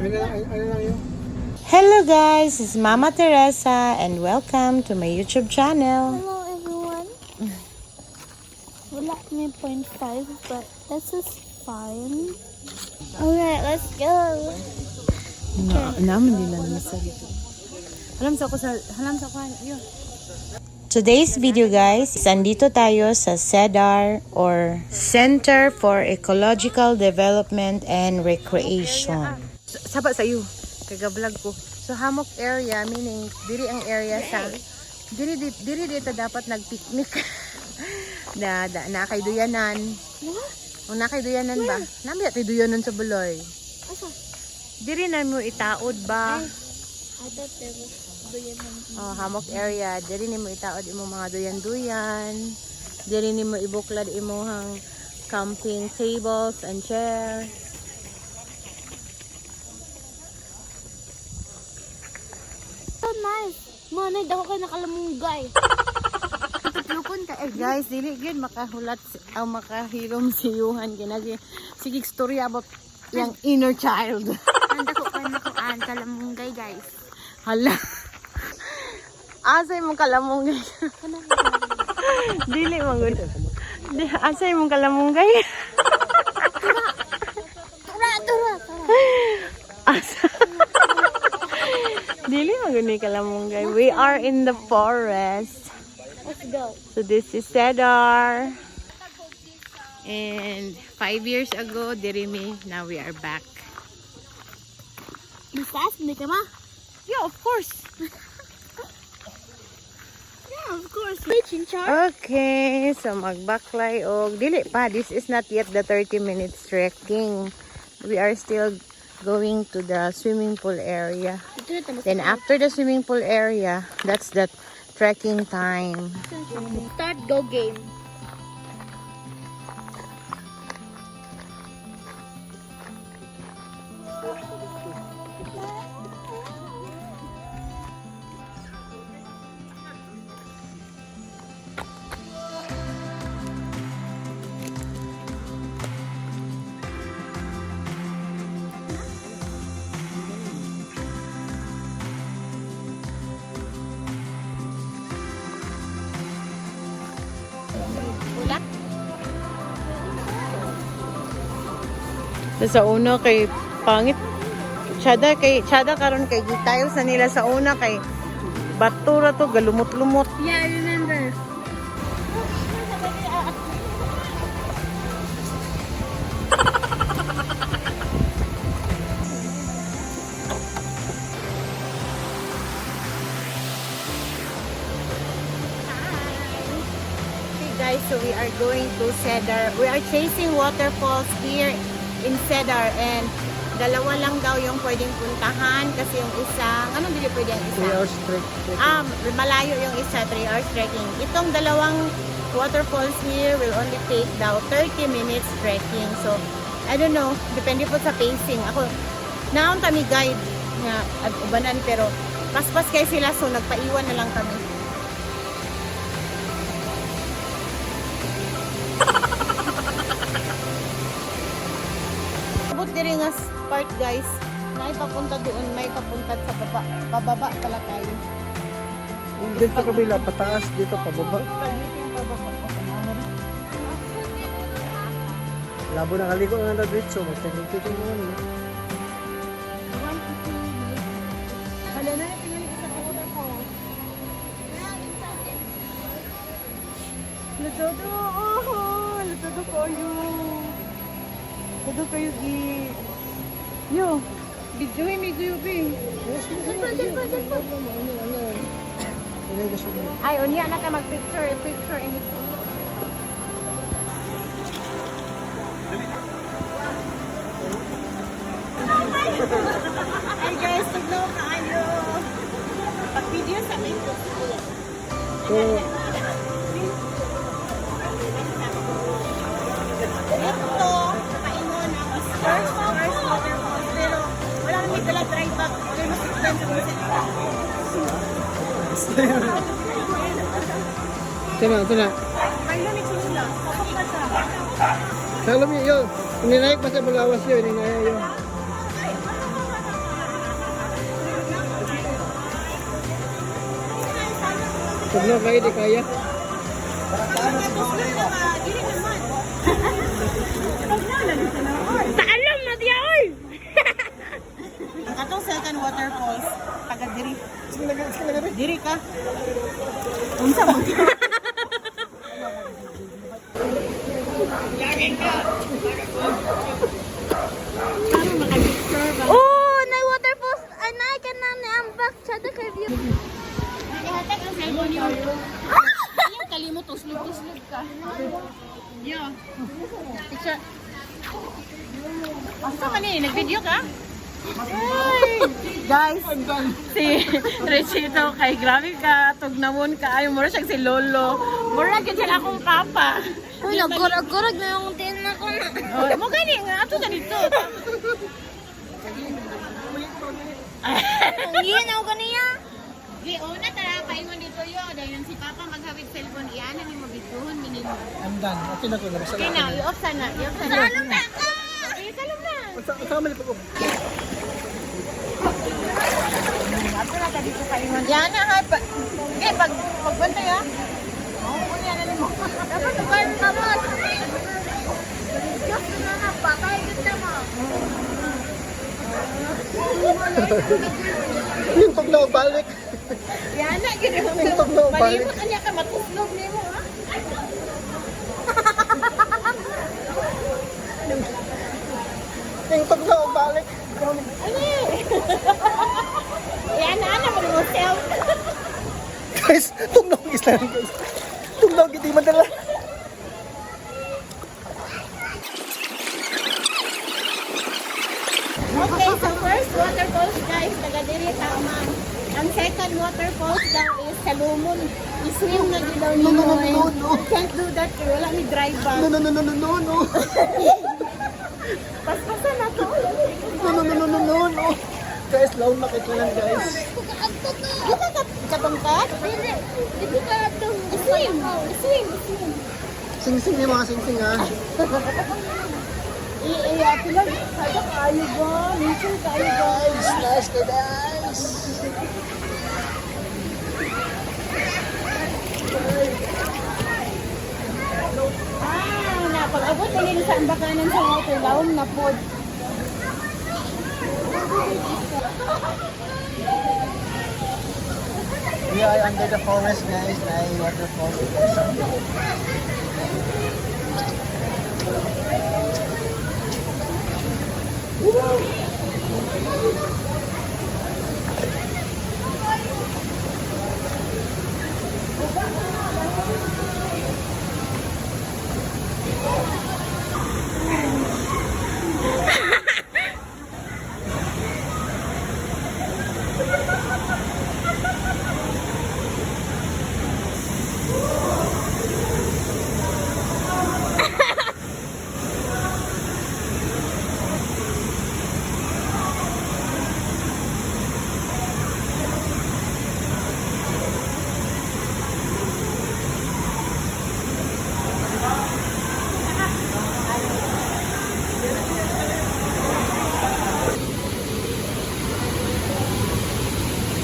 Hello guys, it's Mama Teresa and welcome to my YouTube channel. Hello everyone. Wala may 0.5 but this is fine. Alright, let's go. Naman din lang sa dito. Halam sa ko yun. Today's video guys, andito tayo sa CEDAR or Center for Ecological Development and Recreation. Saba sa iyo, kaga-vlog ko. So hammock area meaning diri ang area sa diri dito dapat nagpicnic. na kay duyanan. O na kay duyanan ba? Nami kay duyanan sa Buloy. Diri na mo itaod ba? I thought there was duyanan. Oh, hammock area. Diri nimo itaod imo mga duyan-duyan. Diri nimo ibuklad imong camping tables and chairs. So nice. Manay daw ka nakalamunggay. Tutlukon ka guys, dili gyud makahulat ang makahilom si Yuhan kinagi. Sige story about yung inner child. Nanda ko an kalamunggay guys. Hala. Asay mong kalamunggay. Dili magud. Asay mong kalamunggay. Tura. Asa. Dili magud ni kalamunggay. We are in the forest. Let's go. So this is Cedar. And 5 years ago, Dirimi, now we are back. Bisas, hindi ka ma? Yeah, of course. Yeah, of course. Reaching char. Okay, so magbaklay og dili pa. This is not yet the 30 minutes trekking. We are still going to the swimming pool area. Then after the swimming pool area, that's the trekking time. Start go game. So, sa una kay pangit. Tsada karon kay gitayo sa nila sa una kay batura to galumot-lumot. Yeah, I remember. Guys, so we are going to Cedar. We are chasing waterfalls here in Cedar and dalawa lang daw yung pwedeng puntahan kasi yung isa, anong dili pwede ang isa? 3 hours trekking. Malayo yung isa, 3 hours trekking. Itong dalawang waterfalls here will only take daw 30 minutes trekking. So, I don't know, depende po sa pacing. Ako, naon kami guide nga at ubanan pero paspas kay sila so nagpaiwan na lang kami. Abot diri nga part guys, na ipapunta doon, may papunta sa baba. Pababa pala tayo. Dito sa kabila, pataas, dito pababa. Labo na kaligo nga na dito, magtaging-tiging mo ano. Hala na, tingnan ko sa kauna ko. Lutodo, lutodo kayo. Lutodo kayo, Gi. Yo, videoin mi Gi, Ubi. Ay, unya na ka mag-picture in it. Hi guys, tignan kayo. Pag-video sa Facebook. So, Ito, kaingon ako. First waterfalls, pero wala nang may dala dry bag. Kaya mas expensive ito na. Ay, lamig sila. Kapag ka siya. Alam niyo yun, ininaik pa sa balawas yun, ininaik yun. Tugnaw kayo, di kaya. Taalam na diya, oy! Atong second waterfalls, taga diri. Sige na rin. Diri ka. Unsa mo? Oh, na waterfalls. Anay ka na ni ambak sada kay view. Nagahatag ang cellphone niyo. Yung kalimot uslog-uslog ka. Yo. Picture. Asa man ni nag-video ka? Ay, guys, si Richito kay grabe ka, tugnawon ka, ay mura siyang si Lolo. Mura gyud sila akong papa. Uy, nagkurag-kurag na yung tin ko na. Oh, mo gani nga ato ganito. Ang ginaw kaniya. Di una tara paingon dito yo, dayon si papa maghawid cellphone iyan ni mo bituhon minimo. I'm done. Okay na ko. Okay na, i-off sana, i-off sana. Salong na ka! Ay, salong na. Saan mali po ko? Ato na ka dito paingon. Yan na ha. Okay, pagbantay ha. Oo, kunya na mo. Dapat tukayan ka mo. Diyos na nga, patay kita mo. Yung tugnaw, balik. Yan na, gano'n. Yung tugnaw, balik. Malimot na niya ka matuslog ni mo ha. Yung tugnaw, balik. Ano yan na, mo self. Guys, tugnaw ang isla rin, guys. Tugnaw, hindi madala. Okay, so first waterfalls guys, taga diri tama. Ang second waterfalls daw is sa Lumon. I-swim na din daw ni No. Can't do that kaya wala ni drive bag. No. Paspasan na to. No. Guys, laon makita lang, guys. Di ka katungkat? Di ko ka itong I-swim. Sing-sing yung mga sing-sing, ha. Ate lang, sada kayo ba? Nature kayo ba? Guys, guys. Napag-abot na nila sa ambakanan sa water, lawom na pod. We are under the forest, guys. Na waterfall.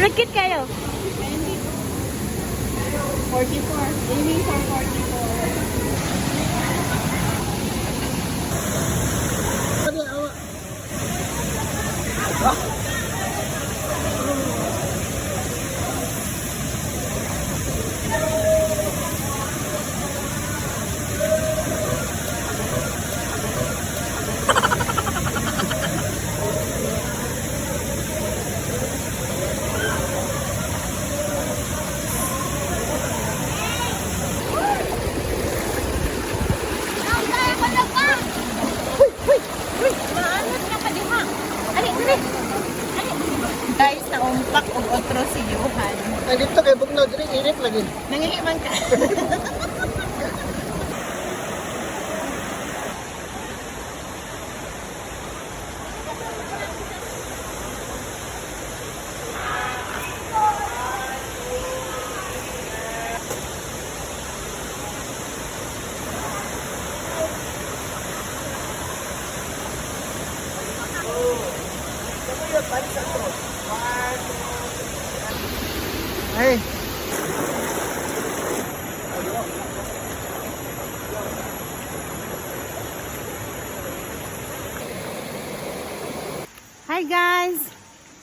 Rakit kayo. 44. Aiming for 44. Guys, naumpak og otro si Johan. Ay, dito kay Bugnaw, diri init lagi. Nangili man ka. Hey, Hi guys!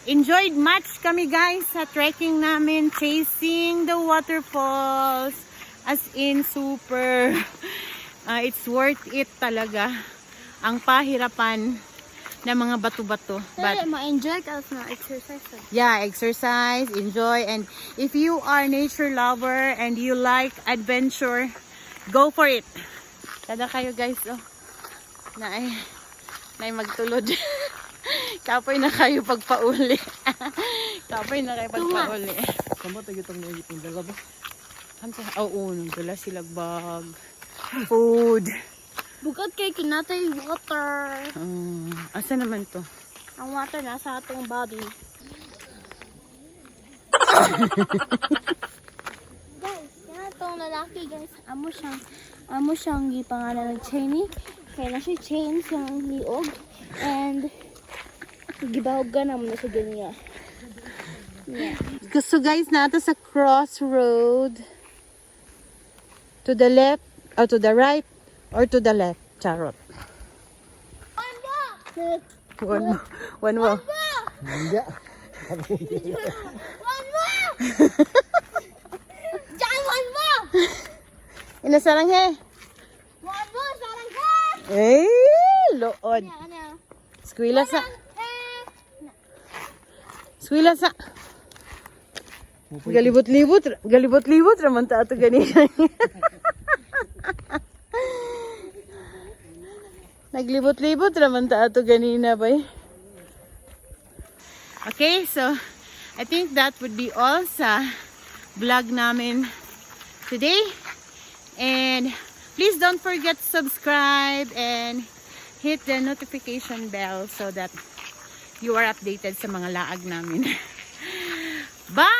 Enjoyed much kami guys sa trekking namin, chasing the waterfalls. As in, super. It's worth it talaga. Ang pahirapan ng mga bato-bato. But ma-enjoy ka na exercise. Yeah, exercise, enjoy, and if you are nature lover and you like adventure, go for it. Kada kayo guys, oh, na ay magtulod. Kapoy na kayo pagpauli. Kapoy na kayo pagpauli. Kamu tayo itong nangipin dala ba? Oo, nagdala sila bag. Food. Bukod kay kinatay water. Asa naman to? Ang water nasa atong body. Guys, yan itong lalaki guys. Amo siyang gipangalan ng chainy. Kaya na siya chain siyang liog. And gibahog ka naman na siya ganyan. Yeah. So guys, nato sa crossroad. To the left, or to the right, or to the left. Charot. One more. Hindi. One more! Diyan, one more! Inasarang he. One more, sarang ka! Lood. Ano? Skwila sa. Skwila sa. Galibot-libot raman ta ato ganina. Naglibot-libot raman ta ato ganina bay. Okay, so I think that would be all sa vlog namin today. And please don't forget to subscribe and hit the notification bell so that you are updated sa mga laag namin. Bye!